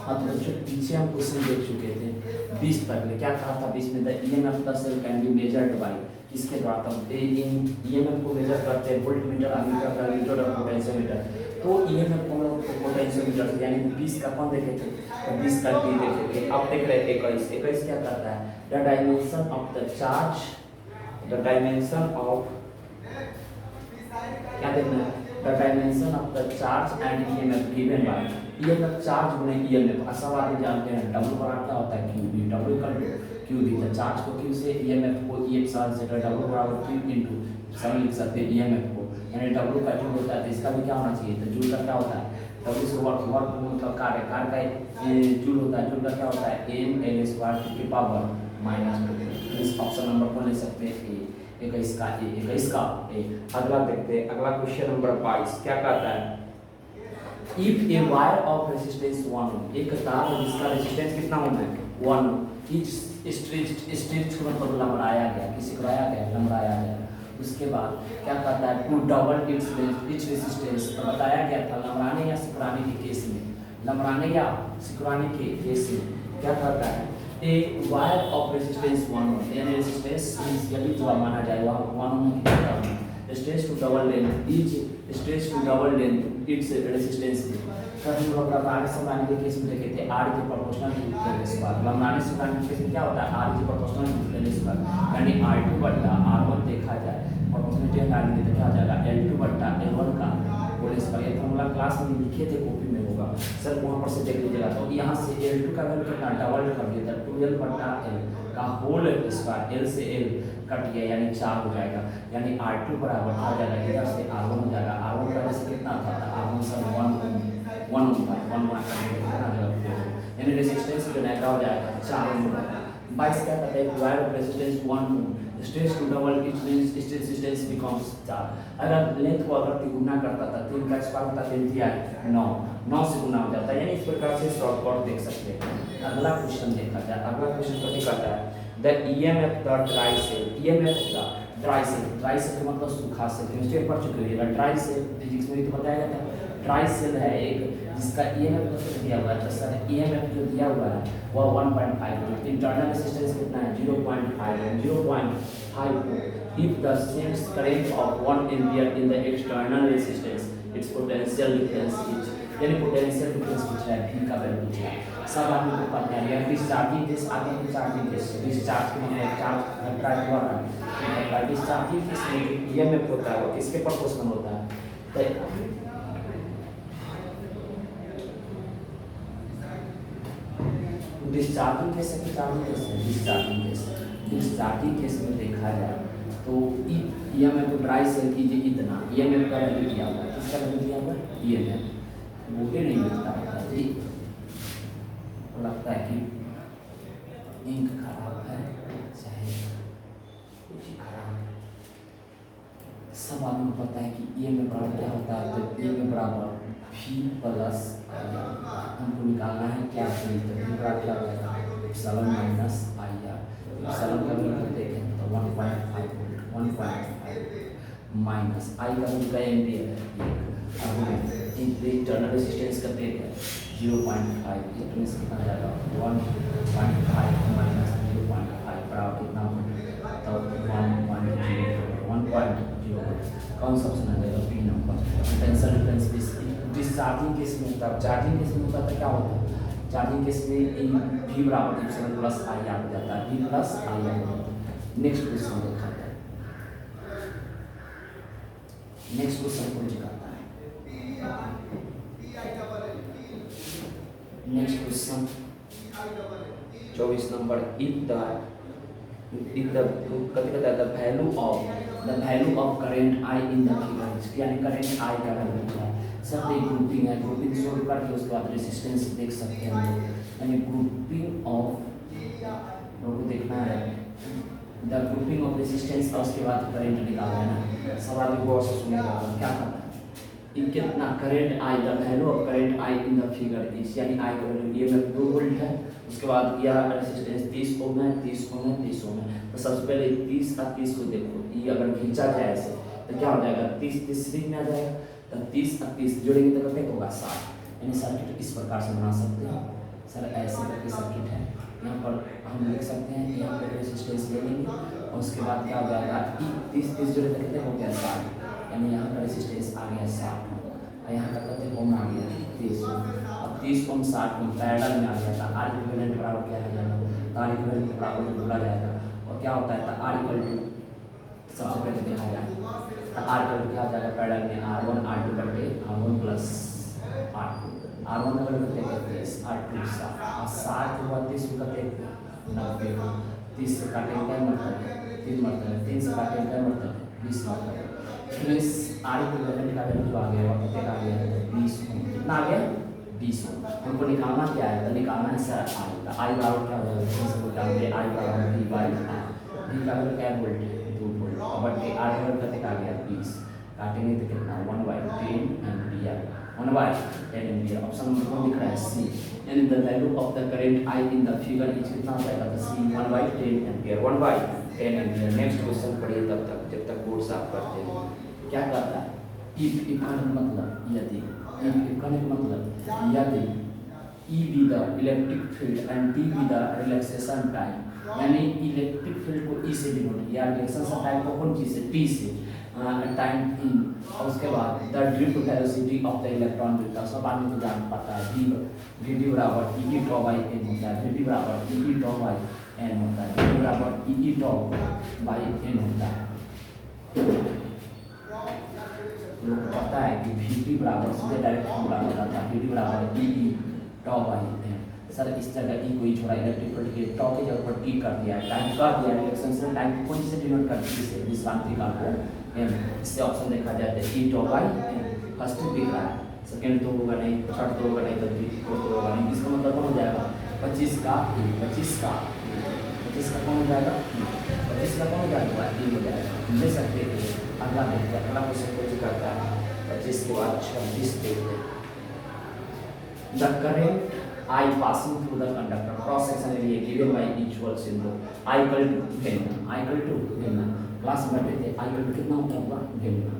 हाँ तो बच्चों पीछे हम क्वेश्चन देख चुके थे 20 तक में क्या कहा था 20 में the EMF the cell can be measured by किसके द्वारा तब ईएमएफ को मेजर करते हैं वोल्ट मीटर एमीटर वैल्यूमीटर और पोटेंशियोमीटर। तो ईएमएफ को हम लोग पोटेंशियोमीटर से यानी 20 का कौन देखे थे तो 20 का टी देखे थे। अब देख रहे हैं 21 क्या करता है the dimension of the charge the dimension of क्या देखना है the dimension of the charge and EMF given by EMF charge गुणे ईएमएफ सब आदमी जानते हैं डब्ल्यू बराबर क्या होता है क्यू बी डब्ल्यू का क्यू दी तो चार्ज को क्यू से ईएमएफ को ई एक साल से डब्ल्यू बराबर क्यू इनटू सब लिख सकते हैं ईएमएफ को यानी डब्ल्यू का जूल होता है तो इसका भी क्या होना चाहिए तो जूल का क्या होता है डब्ल्यू से वर्क मतलब कार्य का जूल होता है जूल का क्या होता है एम एल स्क्वायर की पावर -2। इस ऑप्शन नंबर को ले सकते हैं 21 का ए। अगला देखते हैं अगला क्वेश्चन नंबर 22 क्या कहता है if a wire of resistance 1 ओम एक तार है जिसका रेजिस्टेंस कितना होना है 1 ओम इच स्ट्रेच को मतलब लंबराया गया किसी कराया गया लंबराया गया उसके बाद क्या कहता है टू डबल इट्स रेजिस्टेंस तो बताया गया था लंबराने या सिकुड़ाने के केस में लंबराने या सिकुड़ाने के केस में क्या करता है ए वायर ऑफ रेजिस्टेंस 1 ओम यानी रेजिस्टेंस यदि जो माना जाए वह 1 ओम की क्या होगा stretch to double length each stretch to double length its resistance sir हम लोग लंबराने सिकुड़ाने के केस में देखे थे आर के प्रोपोर्शनल टू टेन स्क्वायर लंबराने सिकुड़ाने के केस में क्या होता है आर के प्रोपोर्शनल टू टेन स्क्वायर यानी r2 बट्टा r1 देखा जाए प्रोपोर्शनलिटी निकालने तो क्या हो जाएगा l2 बट्टा l1 का होल स्क्वायर ये फॉर्मूला क्लास में लिखे थे कॉपी में होगा सर वहाँ पर से देख लीजिएगा तो यहाँ से l2 का वैल्यू कितना डबल कर दिया था 2l बट्टा l का होल स्क्वायर l से l कट गया यानी 4 हो जाएगा यानी r2 बराबर हो जाएगा इधर से r1 हो जाएगा r1 का वैसे कितना था r1 सर 1 यानी रेजिस्टेंस जो है क्या हो जाएगा 4 ओम 22 क्या कहता है wire of resistance 1 ohm stretch to double it means resistance becomes 4 अगर लेंथ को अगर गुना करता था 3 का स्क्वायर होता लेंथ क्या है 9 से गुना हो जाता है यानी इस प्रकार से शॉर्टकट देख सकते हैं। अगला क्वेश्चन देखा जाए अगला क्वेश्चन क्या कहता है the EMF the dry cell EMF the dry cell का मतलब सूखा सेल केमिस्ट्री पढ़ चुके हैं ड्राई सेल फिजिक्स में भी तो बताया गया था ड्राई सेल है एक जिसका ईएमएफ कितना दिया हुआ है तो सर ईएमएफ जो दिया हुआ है वह 1.5 इंटरनल रेजिस्टेंस कितना है 0.5 if the same current of 1 ampere in the external resistance it's potential difference is यानी पोटेंशियल डिफरेंस पूछ रहा है v का वैल्यू पूछ रहा है सब आदमी को पता है यार डिस्चार्जिंग केस आगे डिस्चार्जिंग केस डिस्चार्ज के मतलब चार्ज घटाया हुआ है डिस्चार्जिंग केस में ईएमएफ होता है वो किसके प्रोपोर्शनल होता है तो डिस्चार्जिंग केस है कि चार्जिंग केस है डिस्चार्जिंग केस में देखा जाए तो ईएमएफ को ड्राई सेल कीजिए इतना ईएमएफ का वैल्यू दिया हुआ है किसका वैल्यू दिया हुआ है ईएमएफ बोले नहीं मिलता है जी लगता है कि इंक खराब है चाहे कुछ खराब है सब आदमी को पता है कि ईएमएफ बराबर क्या होता है तो ईएमएफ बराबर v प्लस हमको निकालना है क्या v तो v बराबर क्या हो जाएगा epsilon minus I R epsilon का वैल्यू देखें तो 1.5 माइनस आई का वैल्यू का एम्पियर है इंटरनल रेजिस्टेंस का देख है 0.5 इतने से कितना जाएगा 1.5 माइनस 0.5 बराबर कितना होगा तो 1.0 कौन सा ऑप्शन आ जाएगा B number potential difference discharging case में होता है चार्जिंग केस में होता है क्या होता है चार्जिंग केस में v बराबर एप्सिलॉन प्लस आई आर हो जाता है v plus I R next question देखा जाए नेक्स्ट क्वेश्चन कौन दिखाता है next question 24 number if the the value of current I in the figure यानी करंट I का वैल्यू है सब एक ग्रुपिंग है ग्रुपिंग सोल्व करके उसके बाद रेजिस्टेंस देख सकते हैं हम लोग यानी ग्रुपिंग ऑफ लोगों को देखना है द ग्रुपिंग ऑफ रेजिस्टेंस और उसके बाद करंट निकालना है ना सवाल को गौर से सुनेगा क्या करना है इन कितना current I the value of current I in the figure is यानी I का वैल्यू ये में 2 वोल्ट है उसके बाद यह रेजिस्टेंस 30 ओम है 30 ओम है 30 ओम है तो सबसे पहले 30 का 30 को देखो ये अगर खींचा जाए ऐसे तो क्या हो जाएगा 30 30 में आ जाएगा तो 30 और 30 जोड़ेंगे तो कितना होगा 60 यानी सर्किट इस प्रकार से बना सकते हैं सर ऐसे करके सर्किट है, यहाँ पर हम लिख सकते हैं, यहाँ पर रेजिस्टेंस ले लेंगे और उसके बाद क्या हो जाएगा, 30 जोड़े तक कितने हो गया 60, यानी यहाँ का रेजिस्टेंस आ गया 60 और यहाँ का कितने ओम आ गया 30 ओम। अब 30 ओम 60 ओम पैरेलल में आ गया था, आर इक्विवेलेंट बराबर क्या है जाना, तो आर इक्विवेलेंट बराबर जोड़ा जाएगा और क्या होता है, तो आर इक्वल टू सबसे पहले देखा जाए तो आर इक्वल टू क्या हो जाएगा पैरेलल में R1 R2 करके R1 प्लस R2, R1 अगर करते हैं 30 R2 60 हुआ 30 को करते 90, 30 से काटेंगे क्या मतलब 3 मतलब 3 से काटेंगे क्या मतलब 20 मतलब फिर इस आर इक्विवेलेंट का वैल्यू आ गया और कितने का आ गया 20 ओम, कितना आ गया 20 ओम। हमको निकालना क्या है, तो निकालना है सर आई का, आई बराबर क्या हो जाएगा, आई बराबर V बाई R, V का वैल्यू क्या वोल्ट है 2 वोल्ट और बटे R का वैल्यू कितने का आ गया 20, काटेंगे तो कितना 1/10 एम्पियर, 1/10 एम्पियर। ऑप्शन नंबर कौन दिख रहा है सी, यानी the value of the current I in the figure is कितना हो जाएगा, तो सी 1/10 एम्पियर, 1/10 एम्पियर। नेक्स्ट क्वेश्चन पढ़िए तब तक जब तक बोर्ड साफ करते हैं। क्या कहता है, इफ का मतलब यदि, इफ का मतलब यदि E be the electric field and T be the relaxation time, यानी इलेक्ट्रिक फील्ड को E से डिनोट किया, रिलेक्सेशन टाइम को कौन चीज से T से, टाइम E, और उसके बाद the drift velocity of the electron with सब आदमी को जान पता है डी बराबर ई टॉ बाई एन होता है, डी बराबर ई टॉ बाई एन होता है, डी बराबर ई टॉ बाई एन होता है। लोग पता है कि Vt बराबर सीधे डायरेक्ट फॉर्मूला होता था, Vt बराबर ई टॉ बाई एन। सर इस जगह ई कोई छोड़ा इलेक्ट्रिक फील्ड के टॉ की जगह पर टी कर दिया है, टाइम कर दिया है, रिलेक्शन से टाइम को कौन से डिनोट करती है, इसे विश्रांतिकाल को एम। इससे ऑप्शन देखा जाए तो ई टॉ बाई एन फर्स्ट दिख रहा है, सेकंड तो होगा नहीं, थर्ड तो होगा नहीं, तो फोर्थ तो होगा नहीं। इसका मतलब कौन हो जाएगा 25 का 25 का 25 का कौन हो जाएगा 25 का कौन हो जाएगा ई हो जाएगा। ले सकते हैं अगला देखते हैं, अगला क्वेश्चन को करता है 25 के बाद 26 देखते हैं। The current I passing through the conductor cross section area given by each wall symbol I equal to delta, I equal to delta, class में बैठे थे I equal to कितना होता होगा delta,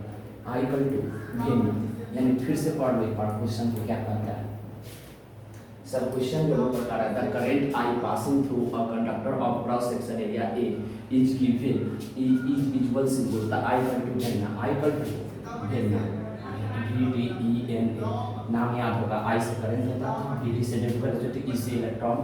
I equal to delta, यानी फिर से पढ़ लो एक बार क्वेश्चन को क्या कहता है। सर क्वेश्चन जो प्रकार है, the current I passing through a conductor of cross section area A is given is visual symbol the I equal to delta, I equal to delta VDENA, नाम याद होगा, आई से करंट होता था, VD से ड्रिफ्ट वेलोसिटी, E से electron,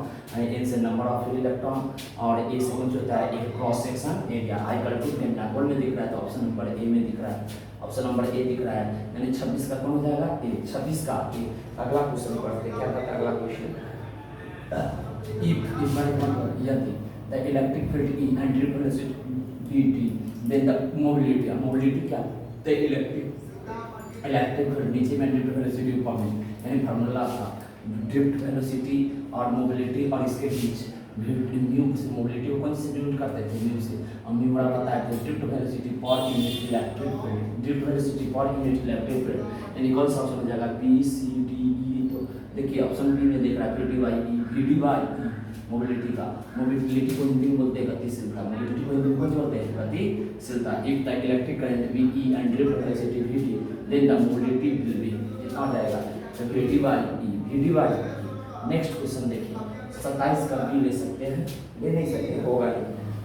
N से number of free electron और A से कौन होता है एक cross section area. I equal to delta board में दिख रहा है तो ऑप्शन नंबर ए में दिख रहा है, ऑप्शन नंबर ए दिख रहा है, यानी 26 का कौन हो जाएगा ए, 26 का ए। अगला क्वेश्चन पढ़ते हैं, क्या कहता है अगला क्वेश्चन, इफ यदि the electric field E and drift velocity VD then the mobility क्या द इलेक्ट्रिक फील्ड नीचे में ड्रिफ्ट वेलोसिटी ऊपर में, यानी फार्मूला था ड्रिफ्ट वेलोसिटी और मोबिलिटी और इसके बीच म्यू से मोबिलिटी को कौन से डिनोट करते थे म्यू से, और म्यू बड़ा पता है drift velocity per unit electric field, drift velocity per unit electric field, यानी कौन सा ऑप्शन हो जाएगा बी सी डी ई। तो देखिए ऑप्शन बी में देख रहा है V D by E mobility का, मोबिलिटी को हिंदी में बोलते हैं गतिशीलता, मोबिलिटी को हिंदी में कौन बोलते हैं गतिशीलता। If the electric current V E and drift velocity V D then the mobility will be, कितना हो जाएगा तो V D by E. Next question देखिए, 27 का भी ले सकते हैं, ले नहीं सकते होगा ही।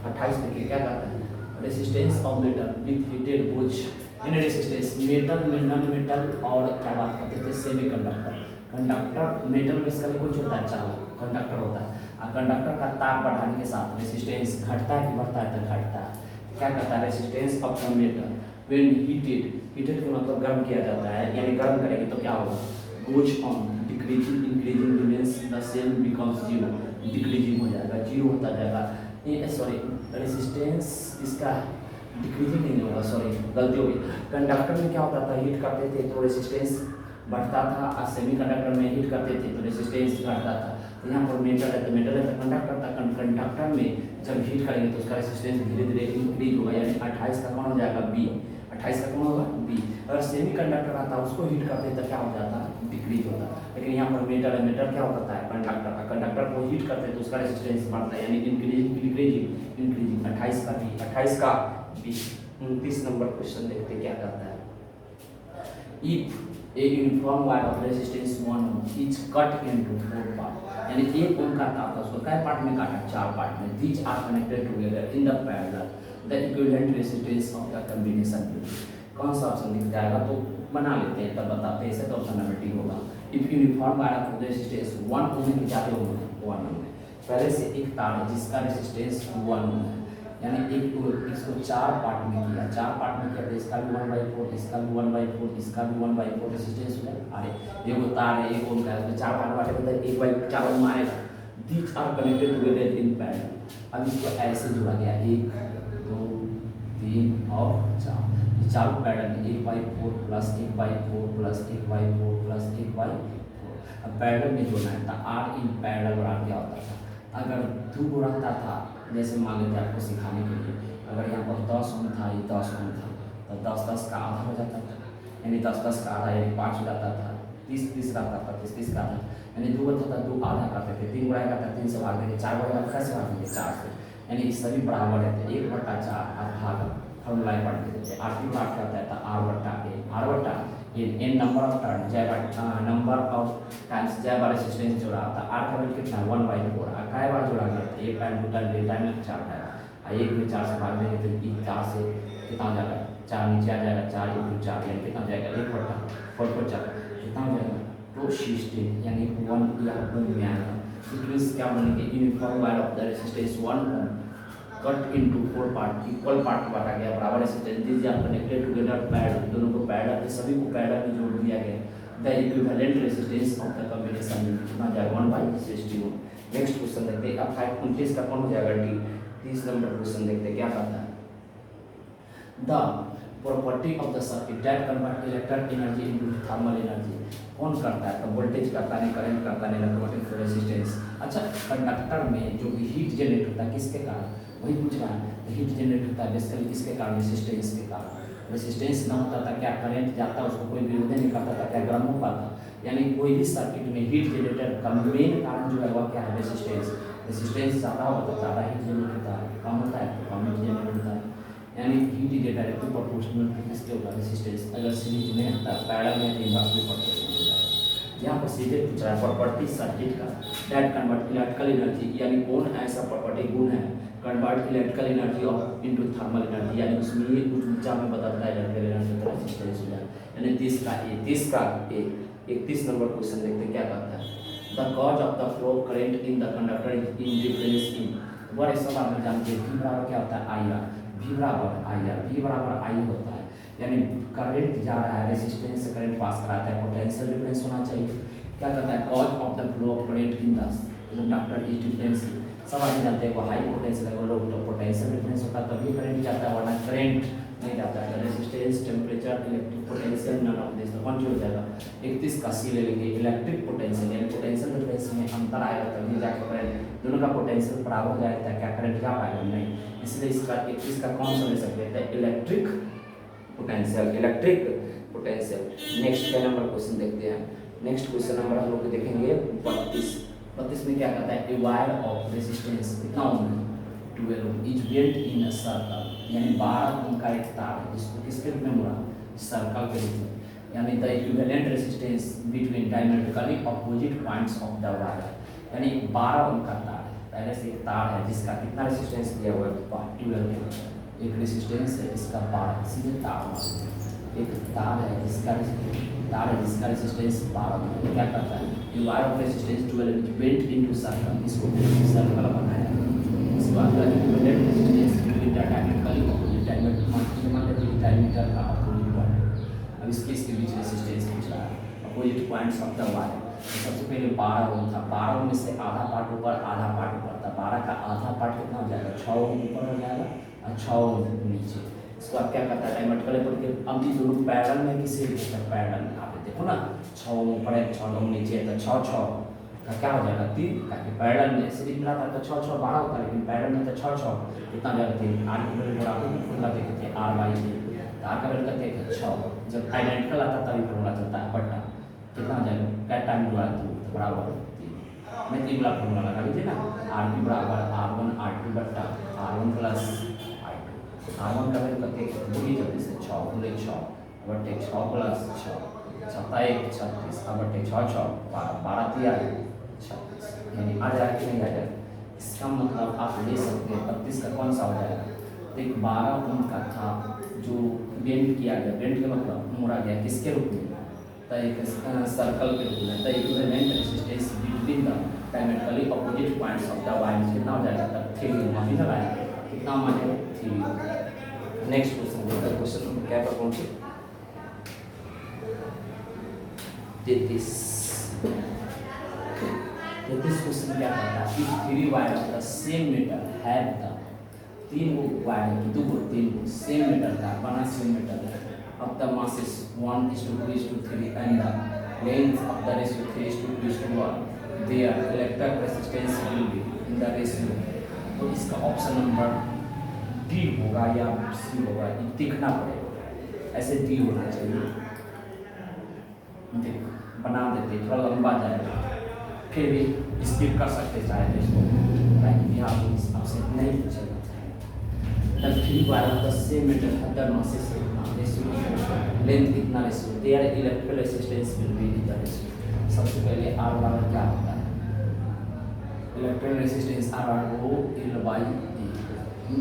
28 देखिए क्या कहता है, resistance of metal with heated बोझ, यानी रेसिस्टेंस मेटल में नॉन मेटल और क्या बात करते थे सेमीकंडक्टर। कंडक्टर मेटल में इसका कुछ होता है चालक कंडक्टर होता है, और कंडक्टर का ताप बढ़ाने के साथ रेसिस्टेंस घटता है कि बढ़ता है, तो घटता है। क्या कहता है resistance of the metal when heated का मतलब गर्म किया जाता है, यानी गर्म करेंगे तो क्या होगा goes on decreasing increasing remains the same becomes zero, decreasing हो जाएगा जीरो होता जाएगा। ये सॉरी रेसिस्टेंस इसका डिक्रीजिंग नहीं होगा, सॉरी गलती हो गई। कंडक्टर में क्या होता था हीट करते थे तो रेसिस्टेंस बढ़ता था, और सेमीकंडक्टर में हीट करते थे तो रेसिस्टेंस घटता था। तो यहाँ पर मेटल है तो मेटल है तो कंडक्टर था, कंडक्टर में जब हीट करेंगे तो उसका रेसिस्टेंस धीरे धीरे इंक्रीज होगा, यानी 28 का कौन हो जाएगा बी, 28 का कौन होगा बी। अगर सेमी कंडक्टर आता उसको हीट करते तो क्या हो जाता डिक्रीज होता, लेकिन यहाँ पर मेटल है, मेटल क्या होता है कंडक्टर का, कंडक्टर को हीट करते तो उसका रेसिस्टेंस बढ़ता है, यानी इंक्रीजिंग डिक्रीजिंग इंक्रीजिंग। 28 का बी, 28 का बी। 29 नंबर क्वेश्चन देखते क्या करता है, if a uniform wire of resistance 1 ohm is cut into 4 parts, यानी एक ओम काटा होता है उसको कै पार्ट में काटा, 4 पार्ट में। These are connected together in the parallel the equivalent resistance of the combination. कौन सा ऑप्शन दिख जाएगा तो बना लेते हैं, तब बताते हैं। इसे तो ऑप्शन नंबर डी होगा। If uniform wire of resistance 1 ओम के जाते होंगे 1 ओम है, पहले से एक तार है जिसका रेजिस्टेंस 1 ओम है, यानी एक इसको 4 पार्ट में किया, 4 पार्ट में किया तो इसका भी 1/4, इसका भी 1/4, इसका भी 1/4 रेजिस्टेंस हो गया। अरे ये वो तार है 1 ओम का है, उसमें 4 पार्ट बांटे तो 1/4 ओम आएगा। These are connected together in parallel. अब इसको ऐसे जोड़ा गया 1 2 3 और 4, ये चारों पैरेलल में 1/4 प्लस 1/4 प्लस 1/4 प्लस 1/4। अब पैरेलल में जोड़ना है तो आर इन पैरेलल बराबर क्या होता था, अगर 2 रहता था, जैसे मान लेते आपको सिखाने के लिए, अगर यहाँ पर 10 ओम था, ये 10 ओम था, तो 10 का आधा हो जाता था, यानी 10 का आधा यानी 5 हो जाता था, 30 रहता था, 30 का आधा, यानी 2 होता था 2 आधा करते थे, 3 गुणा करता 3 से भाग देंगे, 4 गुणा कैसे भाग देंगे 4 से, यानी सभी बराबर रहते 1/4 और भाग फॉर्मूला पढ़ते थे। आर की बात करता है तो आर बट्टा N number of turn number of times जय बार रेजिस्टेंस जोड़ा था। आर का वैल्यू कितना 1/4, कै बार जोड़ा गया था 1 टाइम 2 टाइम 3 टाइम 4 टाइम, 1 में 4 से भाग देंगे तो 4 से कितना हो जाएगा 4 नीचे आ जाएगा, 4 × 4 यानी कितना हो जाएगा 1/4 कितना हो जाएगा तो 16 यानी 1 या 1 में आएगा। इट मीन्स क्या बनेंगे uniform wire of the resistance 1 ohm cut into 4 part, equal part बांटा गया, बराबर resistance. These are connected together parallel, दोनों को पैरेलल सभी को पैरेलल में जोड़ दिया गया। The equivalent resistance of the combination कितना जाएगा 1/60 ओम। नेक्स्ट क्वेश्चन देखते हैं। अब 529 का कौन हो जाएगा डी। 30 नंबर क्वेश्चन देखते हैं क्या कहता है। The property of the circuit that convert electric energy into thermal energy. कौन करता है तो वोल्टेज करता है, करंट करता है, इलेक्ट्रोमैग्नेटिक रेजिस्टेंस। अच्छा, कंडक्टर में जो भी हीट जनरेट होता है किसके कारण, वही पूछ रहा है। हीट जनरेट होता है बेसिकली किसके कारण, रेजिस्टेंस के कारण। रेजिस्टेंस ना होता था क्या करंट जाता, उसको कोई विरोध नहीं करता था, क्या गर्म हो पाता। यानी कोई भी सर्किट में हीट जनरेटर का मेन कारण जो है वह क्या है, रेजिस्टेंस। रेजिस्टेंस ज़्यादा होता तो ज़्यादा हीट जनरेट होता है, कम होता है तो कम हीट जनरेट होता है। यानी heat is directly proportional to किसके होगा, रेजिस्टेंस। अगर सीरीज में है पैरेलल में तो इनवर्सली प्रोपोर्शनल होता है। यहाँ पर सीधे पूछ रहा है प्रॉपर्टी सर्किट का दैट कन्वर्ट इलेक्ट्रिकल एनर्जी, यानी कौन ऐसा प्रॉपर्टी गुण है convert electrical energy of into thermal energy, यानी उसमें कुछ ऊर्जा में बदलता है इलेक्ट्रिकल एनर्जी तो रेजिस्टेंस हो जाए। यानी 30 का ए 31 नंबर क्वेश्चन देखते हैं क्या कहता है। The cause of the flow current in the conductor in difference in बड़े सवाल में जानते हैं V बराबर क्या होता है आई आर, V बराबर आई आर, V बराबर आई होता है। यानी करंट जा रहा है, रेजिस्टेंस से करंट पास कराता है, पोटेंशियल डिफरेंस होना चाहिए। क्या कहता है cause of the flow of current in the conductor is difference. सब आदमी जानते हैं वो हाई पोटेंशियल है, वो लो पोटेंशियल डिफरेंस होता है तभी करंट जाता है, वरना करंट नहीं जाता है। Resistance, temperature, electric potential none of this. तो कौन हो जाएगा 31 का सी ले लेंगे। इलेक्ट्रिक पोटेंशियल यानी पोटेंशियल डिफरेंस में अंतर आएगा तभी जाकर करंट, दोनों का पोटेंशियल बराबर हो जाएगा, क्या करंट जा पाएगा नहीं। इसलिए इसका 21 का कौन सा ले सकते हैं electric potential, electric potential. Next क्या नंबर क्वेश्चन देखते हैं। नेक्स्ट क्वेश्चन नंबर हम लोग देखेंगे 32 में क्या कहता है ए वायर ऑफ रेजिस्टेंस कितना ओम है 12 ohm is belt in a circle, यानी 12 ओम का एक तार है जिसको किसके रूप में मुड़ा, सर्कल के रूप में। यानी the equivalent resistance between diametrically opposite points of the wire, यानी 12 ओम का तार है, पहले से एक तार है जिसका कितना रेजिस्टेंस दिया हुआ है 12 एक रेजिस्टेंस है इसका 12, सीधे तार एक तार है जिसका रेजिस्टेंस 12 है। क्या करता है ये wire of resistance 12 is belt into circle, इसको सर्कल बनाया। इसके बाद equivalent resistance between the diametrically opposite diameter का अपोजिट पॉइंट। अब इसके बीच रेजिस्टेंस पूछ रहा है opposite points of the wire. सबसे पहले 12 ओम था, 12 ओम में से आधा पार्ट ऊपर आधा पार्ट ऊपर था, 12 का आधा पार्ट कितना हो जाएगा 6 ओम ऊपर हो जाएगा और 6 ओम नीचे। इसको आप क्या करता है डायमेट्रिकल अपोजिट। अब ये दोनों पैरेलल में किसी पैरेलल में आप देखो ना 6 ओम ऊपर है 6 ओम नीचे है तो 6 का क्या हो जाएगा 3, ताकि पैरेलल में सीरीज मिला था तो 6 12 होता है, लेकिन पैरेलल में तो 6 कितना जाएगा 3। आर की वैल्यू बराबर फॉर्मूला देखते थे R/3, आर का वैल्यू कहते हैं 6। जब आइडेंटिकल आता तभी फॉर्मूला चलता है बट्टा कितना हो जाएगा क्या टाइम हुआ है बराबर 3। मैं 3 वाला फॉर्मूला लगा लीजिए ना, R बराबर R1 R2 बट्टा R1 प्लस R2। R1 का वैल्यू कहते हैं पूरी जल्दी से 6 पूरे 6 बट्टे 6 प्लस 6 7 1 36 बट्टे 6 6 12 12 3 36 यानी आ जाएगा कि नहीं आ जाएगा। इसका मतलब आप ले सकते हैं 32 का कौन सा हो जाएगा। तो एक 12 ओम का था जो बेंड किया गया, बेंड का मतलब मोड़ा गया किसके रूप में, तो एक सर्कल के रूप में। तो equivalent resistance between the diametrically opposite points of the wire कितना हो जाएगा, तब 3 माइनस आएगा कितना माने 3। नेक्स्ट क्वेश्चन देखते हैं, क्वेश्चन नंबर क्या पर पहुंचे 33 क्वेश्चन क्या कहता है, if 3 wire of the same metal have the 3 wire की 3 सेम मेटल का बना सेम मेटल है, अब the mass is 1:2:3 and the length of the ratio 3:2:1, their electric resistance will be in the ratio. तो इसका ऑप्शन नंबर डी होगा या सी होगा, ये देखना पड़ेगा। ऐसे डी होना चाहिए, देखो बना देते थोड़ा लंबा जाएगा, फिर भी स्किप कर सकते चाहे तो इसको, ताकि यहाँ आपसे नहीं पूछेगा। The 3 wire of the same metal have the masses ratio, length कितना ratio, their electrical resistance will be in the ratio। सबसे पहले R बराबर क्या होता है, electrical resistance R rho L by D,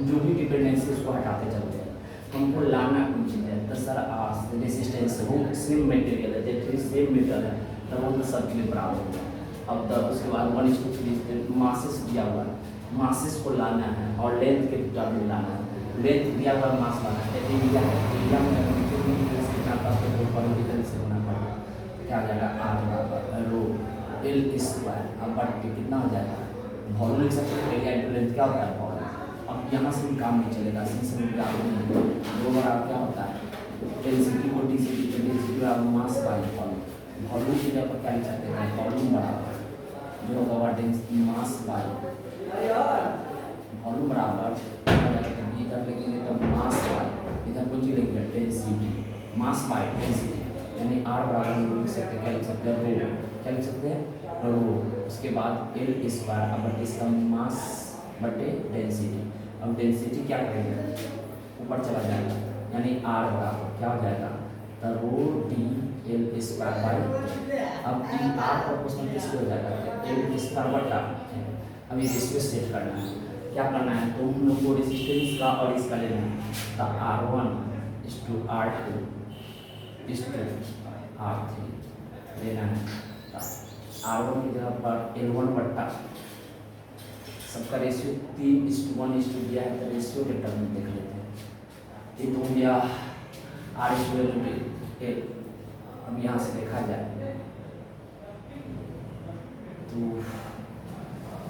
जो भी डिपेंडेंसी उसको हटाते चलते हैं। हमको लाना कुछ है तो सर R रेजिस्टेंस रो सेम मटेरियल है, जब सेम मेटल है तब वो सब के बराबर होगा। अब तब उसके बाद 1:3 मासेस दिया हुआ है, मासेस को लाना है और लेंथ के टर्म में लाना है, लेंथ दिया हुआ मास लाना है, एरिया है, एरिया में कितना का तो पॉलिटिकल से होना पड़ेगा, क्या हो जाएगा R बराबर रो L स्क्वायर, अब बढ़ के कितना हो जाएगा वॉल्यूम लिख सकते हैं, एरिया इंटू लेंथ क्या होता है वॉल्यूम। अब यहाँ से भी काम नहीं चलेगा, सी से भी काम नहीं, रो बराबर क्या होता है डेंसिटी को डी से डेंसिटी बराबर मास बाई वॉल्यूम, वॉल्यूम की जगह पर क्या लिख सकते हैं वॉल्यूम बराबर जो होगा डेंसिटी मास बाई वॉल्यूम बराबर इधर लिखेंगे तो मास बाई, इधर कुछ लिखेंगे डेंसिटी, मास बाई डेंसिटी, यानी R बराबर लिख सकते हैं, क्या लिख सकते हैं रो, क्या लिख सकते हैं रो। उसके बाद L स्क्वायर, अब इसका मास बटे डेंसिटी, अब डेंसिटी क्या करेंगे ऊपर चला जाएगा, यानी R बराबर क्या हो जाएगा तो rho D L square by, अब डी R प्रोपोर्शनल किसको हो जाएगा L स्क्वायर बटा, अब ये रेशियो सेट करना है, क्या करना है तो हम लोग को रेजिस्टेंस का और इसका लेना है, तो R1:R2:R3 लेना है, R1 की जगह पर L1 बट्टा सबका रेशियो 3:1 दिया है, तो रेशियो के टर्म में देख लेते हैं, ये तो हो गया R2:L। अब यहाँ से देखा जाए तो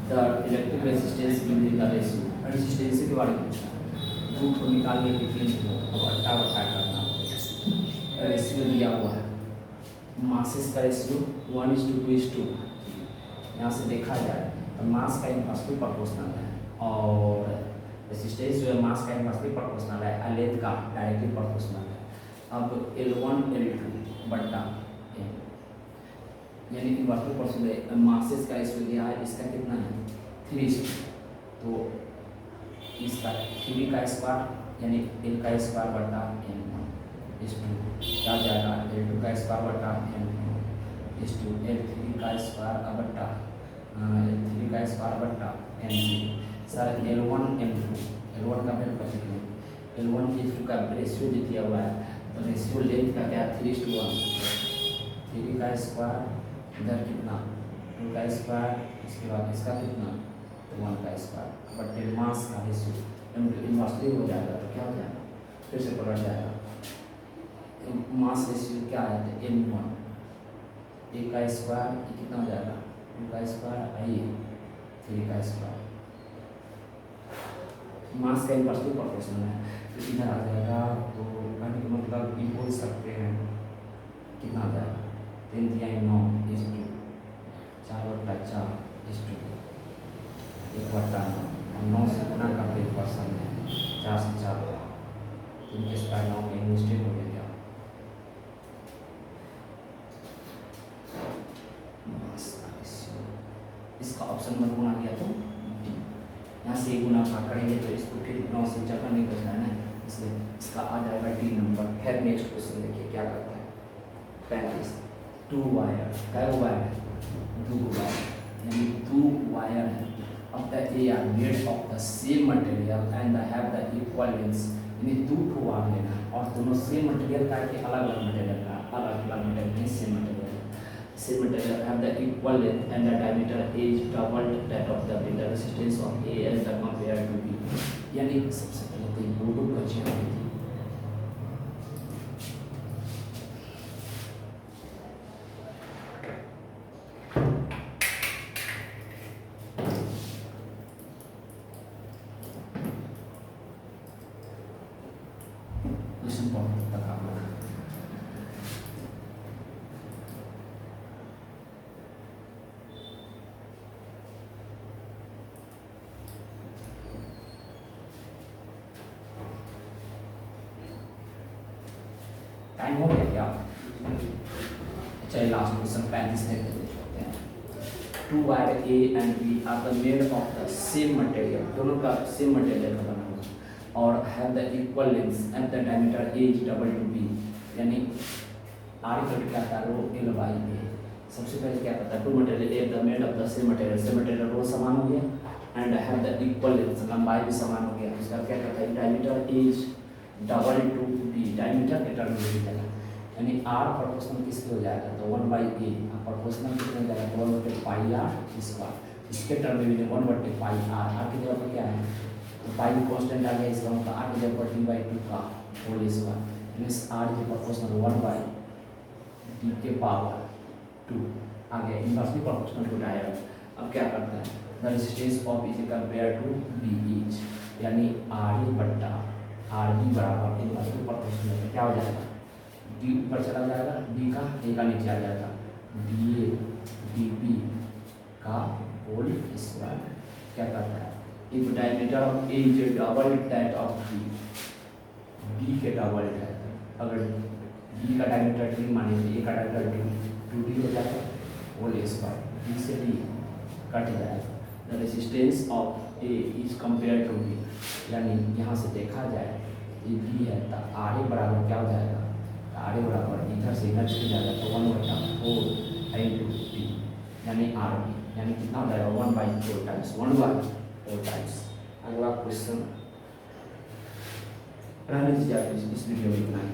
the electric resistance will be the ratio, resistance के बारे में पूछा, रूट को निकालने के लिए अब अट्टा करना, रेशियो दिया हुआ है, मासेस का रेशियो 1:2:2, यहाँ से देखा जाए तो मास का इनवर्सली प्रोपोर्शनल है और रेजिस्टेंस जो है मास का इनवर्सली प्रोपोर्शनल है, लेंथ का डायरेक्टली प्रोपोर्शनल है। अब L1 L2 बट्टा यानी इनवर्सली प्रोपोर्शनल है, मासेस का रेशियो दिया है, इसका कितना है 3, तो इसका 3 का स्क्वायर यानी L का स्क्वायर बट्टा N1:2, क्या जाएगा L2 का स्क्वायर बट्टा N2:2, L3 का स्क्वायर बट्टा L3 का स्क्वायर बट्टा N3। Sir L1 M2, L1 का वैल्यू कैसे करें, L1 L2 का रेशियो जो दिया हुआ है, तो रेशियो लेंथ का क्या 3:1, 3 का स्क्वायर इधर कितना 2 का स्क्वायर, इसके बाद इसका कितना 1 का स्क्वायर, बट मास का रेशियो इनवर्सली हो जाएगा, तो क्या हो जाएगा फिर से पलट जाएगा, मास रेशियो क्या है तो M1, 1 का स्क्वायर कितना हो जाएगा 2 का स्क्वायर आइए 3 का स्क्वायर, मास का इनवर्सली प्रोपोर्शनल है, तो इधर आ जाएगा, तो कहने का मतलब ये बोल सकते हैं कितना आ जाएगा 3/9:2, 4/4:2, 1/9, 9 से गुना का 1% है, 4 से 4 3 के स्क्वायर 9 में मिस्टेक हो गया, इसका ऑप्शन नंबर गुना किया तो डी, यहाँ से गुना भाग करेंगे तो इसको फिर 9 से जगह नहीं बचना है, इसलिए इसका आ जाएगा डी नंबर। फिर नेक्स्ट क्वेश्चन देखिए क्या करता है 35, 2 वायर क्या wire 2 wire they are made of the same material and they have the equal lengths, यानी दो ठो भाग लेना है और दोनों सेम मटेरियल का कि अलग अलग मटेरियल का अलग अलग मटेरियल नहीं same material have the equal length and the diameter is double that of the builder resistance of A as the compared to B, यानी सबसे पहले तो ये दो बचे हैं टाइम हो गया क्या? चलिए लास्ट क्वेश्चन 35 देखते हैं। Two wire A and B are the made of the same material, दोनों का सेम मटेरियल का बना हुआ और have the equal lengths and the diameter A is double to B, यानी आर इक्वल क्या था रो एल बाई ए। सबसे पहले क्या करता है two material a the made of the same material रो समान हो गया and have the equal lengths लंबाई भी समान हो गया। उसका क्या करता है diameter A is double to be, diameter के टर्म में लिखा यानी आर प्रोपोर्शनल किसके हो जाएगा तो 1/a, प्रोपोर्शनल कितने हो जाएगा तो 1/πr स्क्वायर, इसके टर्म में भी 1/πr, आर की जगह पर क्या है तो पाई कांस्टेंट आ गया, इसका मतलब आर की जगह पर d/2 का होल स्क्वायर, मींस आर की प्रोपोर्शनल 1/d के पावर 2 आ गया, इनवर्सली प्रोपोर्शनल टू डायरेक्ट। अब क्या करता है the resistance of is compare to B is, यानी आर ई बट्टा आर बी बराबर इनवर्सली प्रोपोर्शनल क्या हो जाएगा डी ऊपर चला जाएगा डी का ए का नीचे आ जाएगा डी ए डी बी का होल स्क्वायर। क्या करता है if diameter of A is double that of B के डबल है, अगर बी का डायमीटर डी माने ए का डायमीटर 2d हो जाएगा होल स्क्वायर, बी से डी कट जाएगा। The resistance of A is compare to B, यानी यहाँ से देखा जाए ये बी है तो आर ए बराबर क्या हो जाएगा आर ए बराबर इधर से इधर चल जाएगा तो 1/4 इंटू डी, यानी आर बी, यानी कितना हो जाएगा 1/4 टाइम्स 1/4 टाइम्स। अगला क्वेश्चन रहने दीजिए इस वीडियो में इतना ही।